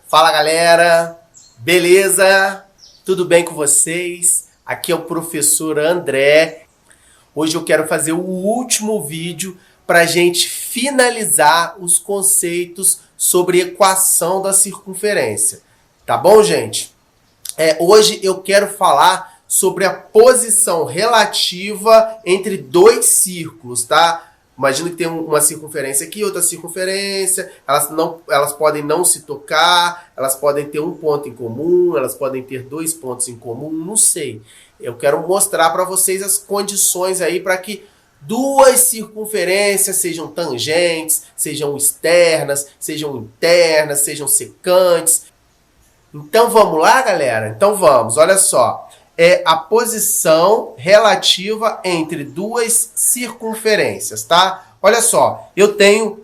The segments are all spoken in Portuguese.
Fala galera, beleza? Tudo bem com vocês? Aqui é o professor André. Hoje eu quero fazer o último vídeo para a gente finalizar os conceitos sobre equação da circunferência. Tá bom, gente? Hoje eu quero falar sobre a posição relativa entre dois círculos, tá? Imagina que tem uma circunferência aqui, outra circunferência, elas podem não se tocar, elas podem ter um ponto em comum, elas podem ter dois pontos em comum, não sei. Eu quero mostrar para vocês as condições aí para que duas circunferências sejam tangentes, sejam externas, sejam internas, sejam secantes. Então vamos lá, galera? Então vamos, olha só. É a posição relativa entre duas circunferências, tá? Olha só, eu tenho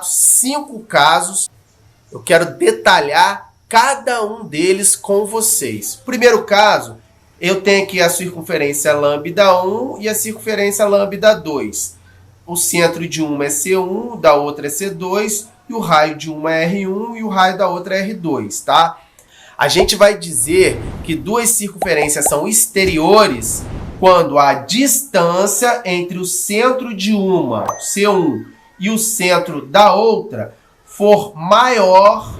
5 casos. Eu quero detalhar cada um deles com vocês. Primeiro caso, eu tenho aqui a circunferência lambda 1 e a circunferência lambda 2. O centro de uma é C1, da outra é C2, e o raio de uma é R1 e o raio da outra é R2, tá? A gente vai dizer que duas circunferências são exteriores quando a distância entre o centro de uma, C1, e o centro da outra for maior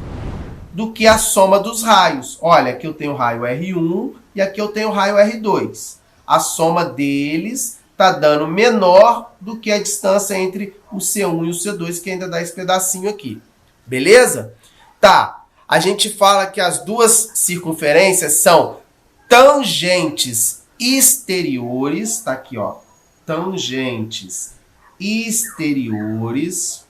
do que a soma dos raios. Olha, aqui eu tenho o raio R1 e aqui eu tenho o raio R2. A soma deles está dando menor do que a distância entre o C1 e o C2, que ainda dá esse pedacinho aqui. Beleza? Tá. A gente fala que as duas circunferências são tangentes exteriores, tá aqui, ó, tangentes exteriores,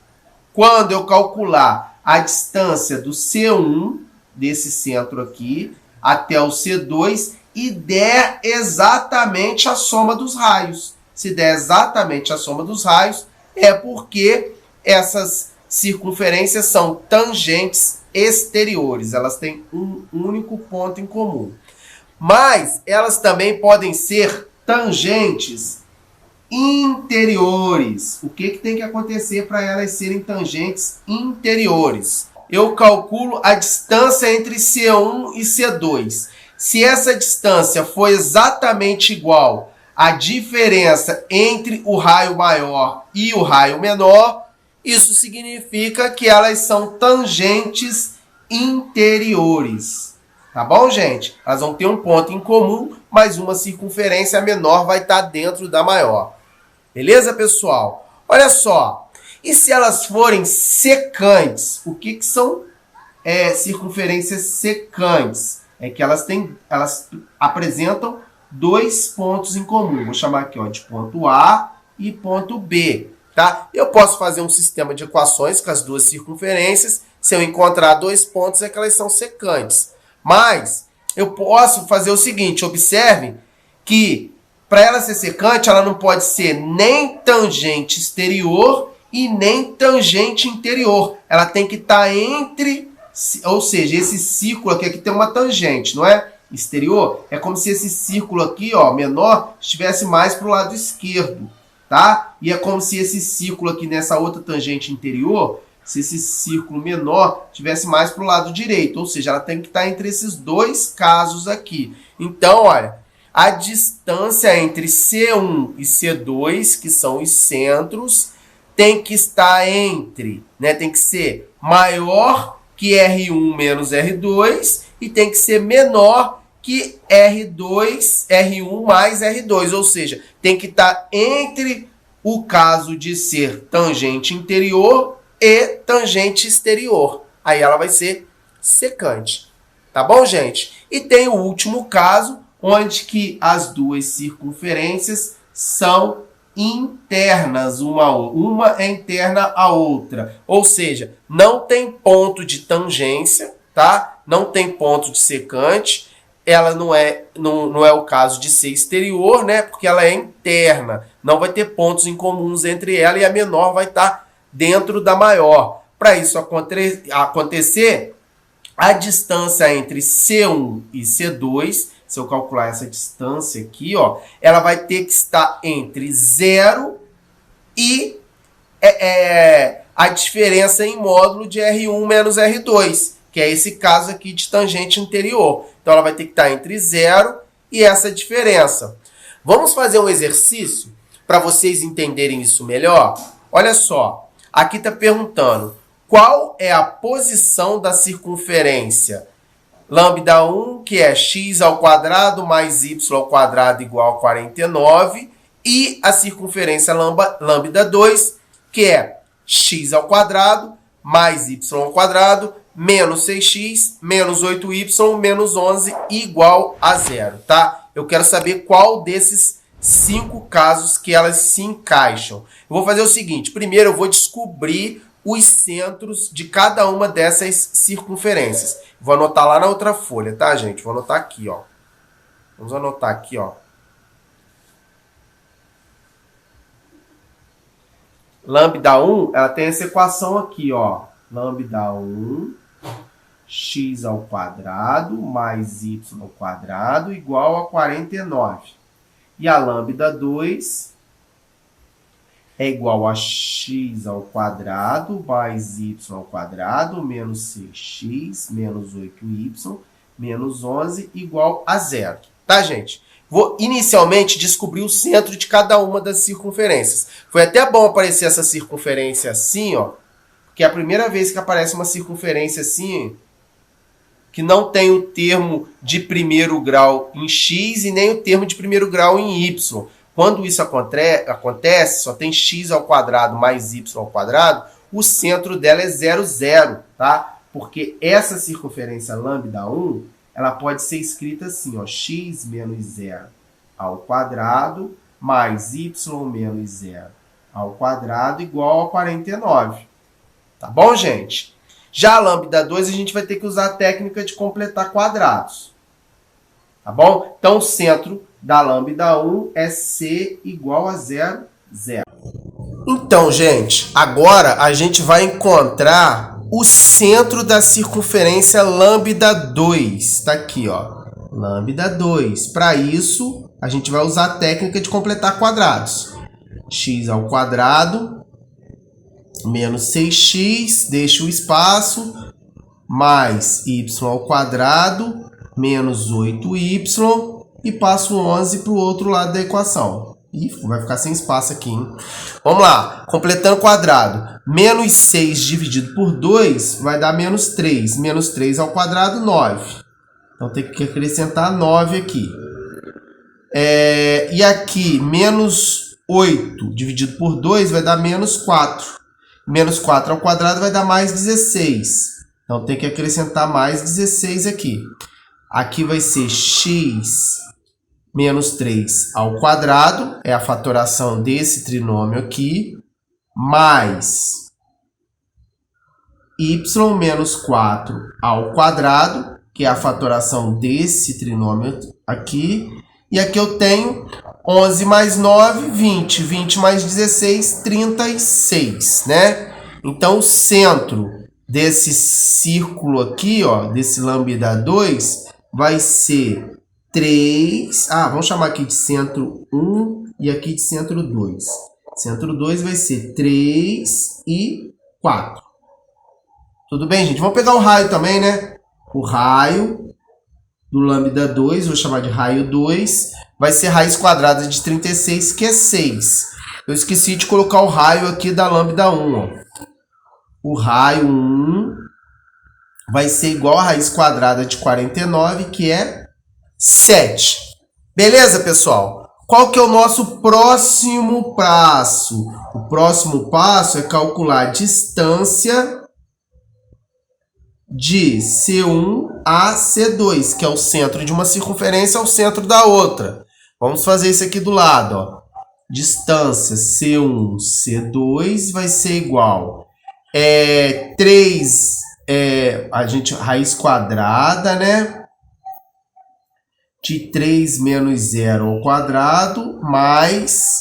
quando eu calcular a distância do C1, desse centro aqui, até o C2, e der exatamente a soma dos raios. Se der exatamente a soma dos raios, é porque essas circunferências são tangentes exteriores, elas têm um único ponto em comum. Mas elas também podem ser tangentes interiores. O que tem que acontecer para elas serem tangentes interiores? Eu calculo a distância entre C1 e C2. Se essa distância for exatamente igual à diferença entre o raio maior e o raio menor, isso significa que elas são tangentes interiores. Tá bom, gente? Elas vão ter um ponto em comum, mas uma circunferência menor vai estar dentro da maior. Beleza, pessoal? Olha só. E se elas forem secantes? O que são circunferências secantes? É que elas apresentam dois pontos em comum. Vou chamar aqui, ó, de ponto A e ponto B. Tá? Eu posso fazer um sistema de equações com as duas circunferências. Se eu encontrar dois pontos, é que elas são secantes. Mas eu posso fazer o seguinte, observe que para ela ser secante, ela não pode ser nem tangente exterior e nem tangente interior. Ela tem que estar entre, ou seja, esse círculo aqui tem uma tangente, não é? Exterior. É como se esse círculo aqui, ó, menor, estivesse mais para o lado esquerdo. Tá? E é como se esse círculo aqui nessa outra tangente interior, se esse círculo menor tivesse mais para o lado direito, ou seja, ela tem que estar entre esses dois casos aqui. Então, olha, a distância entre C1 e C2, que são os centros, tem que estar entre, né, tem que ser maior que R1 menos R2 e tem que ser menor que R1 mais R2, ou seja, tem que estar entre o caso de ser tangente interior e tangente exterior. Aí ela vai ser secante. Tá bom, gente? E tem o último caso, onde que as duas circunferências são internas uma à outra. Uma é interna à outra. Ou seja, não tem ponto de tangência, tá? Não tem ponto de secante. Ela não é o caso de ser exterior, né? Porque ela é interna. Não vai ter pontos em comuns entre ela e a menor vai estar dentro da maior. Para isso acontecer, a distância entre C1 e C2, se eu calcular essa distância aqui, ó, ela vai ter que estar entre 0 e a diferença em módulo de R1 menos R2, que é esse caso aqui de tangente interior. Então, ela vai ter que estar entre 0 e essa diferença. Vamos fazer um exercício para vocês entenderem isso melhor? Olha só, aqui está perguntando qual é a posição da circunferência lambda 1, que é x ao quadrado mais y ao quadrado igual a 49, e a circunferência lambda 2, que é x ao quadrado mais y ao quadrado menos 6x menos 8y menos 11 igual a 0, tá? Eu quero saber qual desses 5 casos que elas se encaixam. Eu vou fazer o seguinte, primeiro eu vou descobrir os centros de cada uma dessas circunferências. Vou anotar lá na outra folha, tá, gente? Vou anotar aqui, ó. Vamos anotar aqui, ó. Lambda 1, ela tem essa equação aqui, ó. Lambda 1, x ao quadrado mais y ao quadrado igual a 49. E a lambda 2 é igual a x ao quadrado mais y ao quadrado menos 6x menos 8y menos 11 igual a 0. Tá, gente? Vou inicialmente descobrir o centro de cada uma das circunferências. Foi até bom aparecer essa circunferência assim, ó, porque é a primeira vez que aparece uma circunferência assim, que não tem o termo de primeiro grau em x e nem o termo de primeiro grau em y. Quando isso acontece, só tem x ao quadrado mais y ao quadrado, o centro dela é 0, 0, tá? Porque essa circunferência lambda 1, ela pode ser escrita assim, ó, x menos 0 ao quadrado mais y menos 0 ao quadrado igual a 49. Tá bom, gente? Já a lambda 2, a gente vai ter que usar a técnica de completar quadrados. Tá bom? Então, o centro da lambda 1 é C igual a 0, 0. Então, gente, agora a gente vai encontrar o centro da circunferência lambda 2. Tá aqui, ó. Lambda 2. Para isso, a gente vai usar a técnica de completar quadrados. X ao quadrado menos 6x, deixa o espaço, mais y ao quadrado menos 8y, e passo 11 para o outro lado da equação. Ih, vai ficar sem espaço aqui, hein? Vamos lá, completando quadrado. Menos 6 dividido por 2 vai dar menos 3. Menos 3 ao quadrado, 9. Então, tem que acrescentar 9 aqui. E aqui, menos 8 dividido por 2 vai dar menos 4. Menos 4 ao quadrado vai dar mais 16. Então, tem que acrescentar mais 16 aqui. Aqui vai ser x menos 3 ao quadrado, é a fatoração desse trinômio aqui, mais y menos 4 ao quadrado, que é a fatoração desse trinômio aqui. E aqui eu tenho 11 mais 9, 20. 20 mais 16, 36, né? Então, o centro desse círculo aqui, ó, desse lambda 2, vai ser 3... vamos chamar aqui de centro 1 e aqui de centro 2. Centro 2 vai ser 3 e 4. Tudo bem, gente? Vamos pegar o raio também, né? O raio do lambda 2, vou chamar de raio 2, vai ser raiz quadrada de 36, que é 6. Eu esqueci de colocar o raio aqui da lambda 1. Ó. O raio 1 vai ser igual a raiz quadrada de 49, que é 7. Beleza, pessoal? Qual que é o nosso próximo passo? O próximo passo é calcular a distância de C1 a C2, que é o centro de uma circunferência ao centro da outra. Vamos fazer isso aqui do lado, ó. Distância C1, C2 vai ser igual 3, raiz quadrada, né? De 3 menos 0 ao quadrado, mais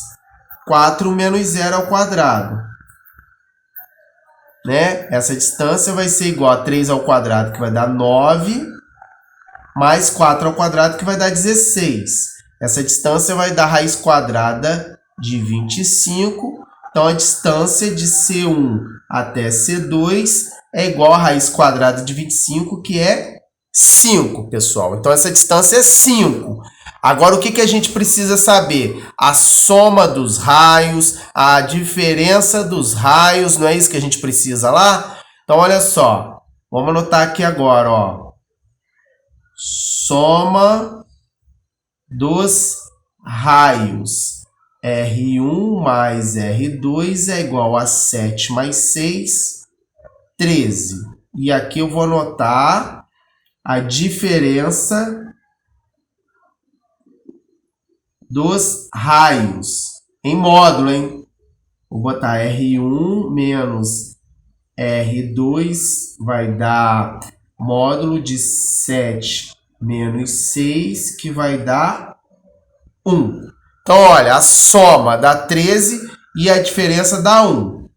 4 menos 0 ao quadrado. Né? Essa distância vai ser igual a 3 ao quadrado, que vai dar 9, mais 4 ao quadrado, que vai dar 16. Essa distância vai dar raiz quadrada de 25, Então, a distância de C1 até C2 é igual a raiz quadrada de 25, que é 5, pessoal. Então, essa distância é 5. Agora, o que a gente precisa saber? A soma dos raios, a diferença dos raios, não é isso que a gente precisa lá? Então, olha só. Vamos anotar aqui agora, ó. Soma dos raios. R1 mais R2 é igual a 7 mais 6, 13. E aqui eu vou anotar a diferença dos raios em módulo, hein? Vou botar R1 menos R2 vai dar módulo de 7 menos 6, que vai dar 1. Então, olha, a soma dá 13 e a diferença dá 1.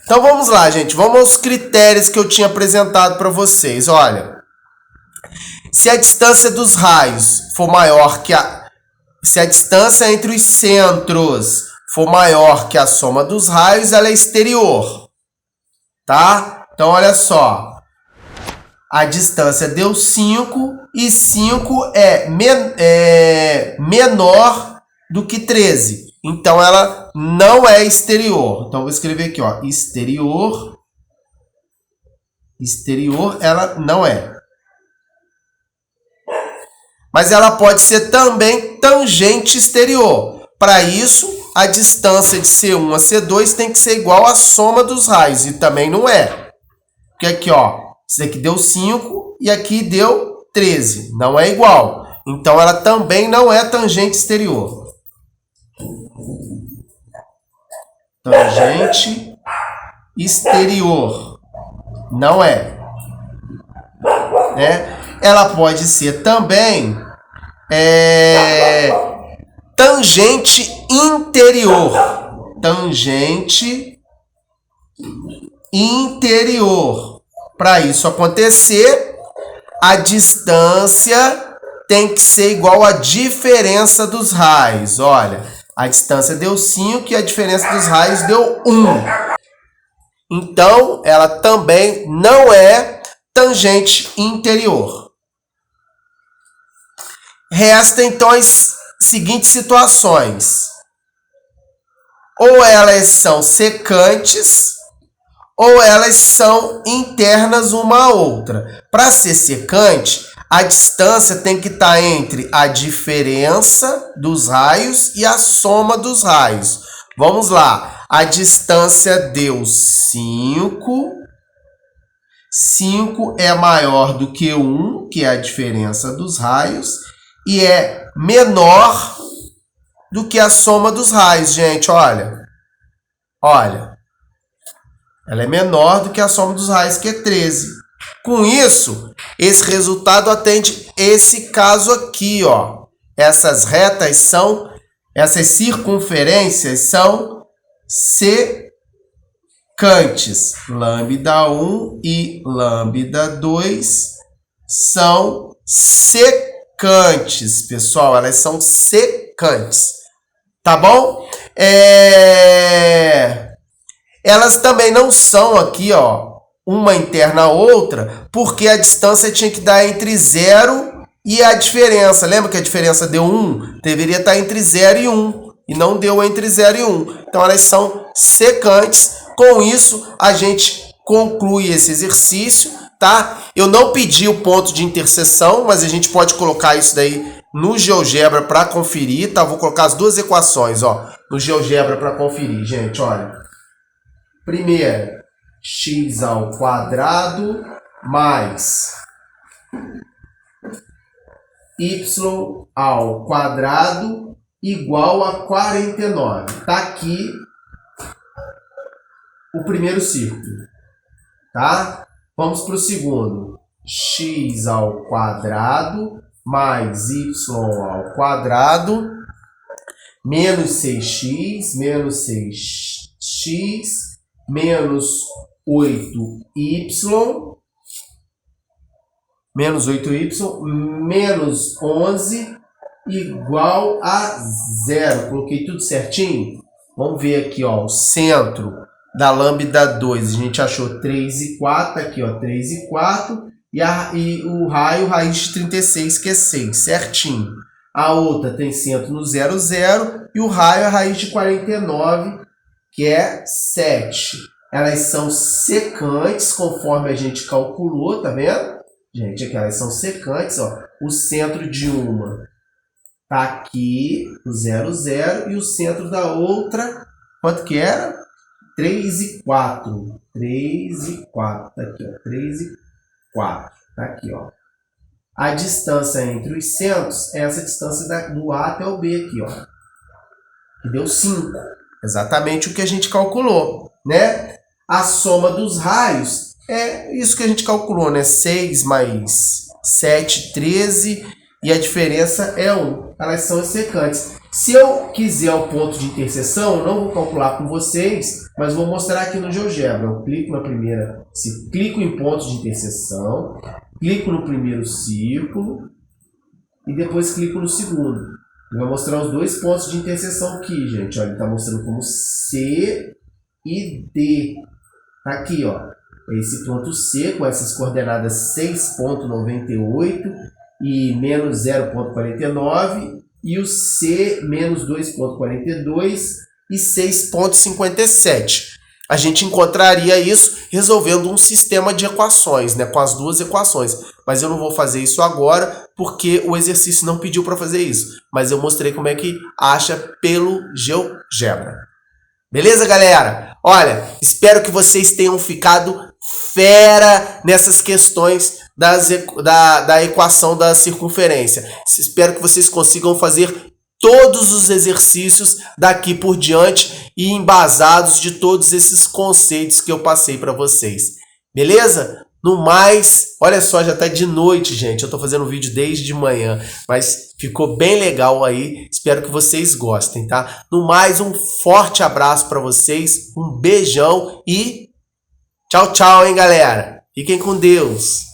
Então, vamos lá, gente. Vamos aos critérios que eu tinha apresentado para vocês. Olha, se a distância dos raios for maior que se a distância entre os centros for maior que a soma dos raios, ela é exterior. Tá? Então, olha só. A distância deu 5 e 5 é menor do que 13. Então, ela não é exterior. Então, vou escrever aqui, ó, exterior. Exterior, ela não é. Mas ela pode ser também tangente exterior. Para isso, a distância de C1 a C2 tem que ser igual à soma dos raios. E também não é. Porque aqui, ó, isso daqui deu 5 e aqui deu 13. Não é igual. Então, ela também não é tangente exterior. Tangente exterior. Não é. Né? Ela pode ser também tangente interior. Tangente interior. Para isso acontecer, a distância tem que ser igual à diferença dos raios. Olha, a distância deu 5 e a diferença dos raios deu 1. Então, ela também não é tangente interior. Resta, então, as seguintes situações. Ou elas são secantes, ou elas são internas uma à outra. Para ser secante, a distância tem que estar entre a diferença dos raios e a soma dos raios. Vamos lá. A distância deu 5. 5 é maior do que 1, que é a diferença dos raios, e é menor do que a soma dos raios, gente, olha. Olha. Ela é menor do que a soma dos raios, que é 13. Com isso, esse resultado atende esse caso aqui, ó. Essas retas são, essas circunferências são secantes. Lambda 1 e lambda 2 são secantes, pessoal. Elas são secantes. Tá bom? Elas também não são aqui, ó, uma interna a outra, porque a distância tinha que dar entre 0 e a diferença. Lembra que a diferença deu 1? Deveria estar entre 0 e 1. E não deu entre 0 e 1. Então, elas são secantes. Com isso, a gente conclui esse exercício, tá? Eu não pedi o ponto de interseção, mas a gente pode colocar isso daí no GeoGebra para conferir, tá? Vou colocar as duas equações, ó, no GeoGebra para conferir, gente, olha. Primeira, x ao quadrado mais y ao quadrado igual a 49. Tá aqui o primeiro círculo, tá? Vamos para o segundo. X ao quadrado mais y ao quadrado menos 6x menos 6x menos 8y menos 11 igual a 0. Coloquei tudo certinho? Vamos ver aqui, ó, o centro da lambda 2. A gente achou 3 e 4, aqui, ó, 3 e 4. E o raio, raiz de 36, que é 6, certinho. A outra tem centro no 0, 0. E o raio é a raiz de 49, que é 7. Elas são secantes, conforme a gente calculou, tá vendo? Gente, aqui elas são secantes, ó. O centro de uma tá aqui, o 0, 0. E o centro da outra, quanto que era? 3 e 4. 3 e 4. Tá aqui, ó. 3 e 4. Tá aqui, ó. A distância entre os centros é essa distância do A até o B aqui, ó. Que deu 5. Exatamente o que a gente calculou, né? A soma dos raios é isso que a gente calculou, né? 6 mais 7, 13. E a diferença é 1. Elas são secantes. Se eu quiser o ponto de interseção, eu não vou calcular com vocês, mas vou mostrar aqui no GeoGebra. Eu clico na primeira, clico em ponto de interseção, clico no primeiro círculo e depois clico no segundo. Ele vai mostrar os dois pontos de interseção aqui, gente. Olha, ele está mostrando como C e D. Tá aqui, ó. Esse ponto C com essas coordenadas 6,98 e menos 0,49. E o C, menos 2,42 e 6,57. A gente encontraria isso resolvendo um sistema de equações, né, com as duas equações. Mas eu não vou fazer isso agora, porque o exercício não pediu para fazer isso. Mas eu mostrei como é que acha pelo GeoGebra. Beleza, galera? Olha, espero que vocês tenham ficado fera nessas questões da equação da circunferência. Espero que vocês consigam fazer todos os exercícios daqui por diante e embasados de todos esses conceitos que eu passei para vocês. Beleza? No mais, olha só, já tá de noite, gente. Eu tô fazendo um vídeo desde de manhã, mas ficou bem legal aí. Espero que vocês gostem, tá? No mais, um forte abraço para vocês, um beijão e tchau, tchau, hein, galera? Fiquem com Deus.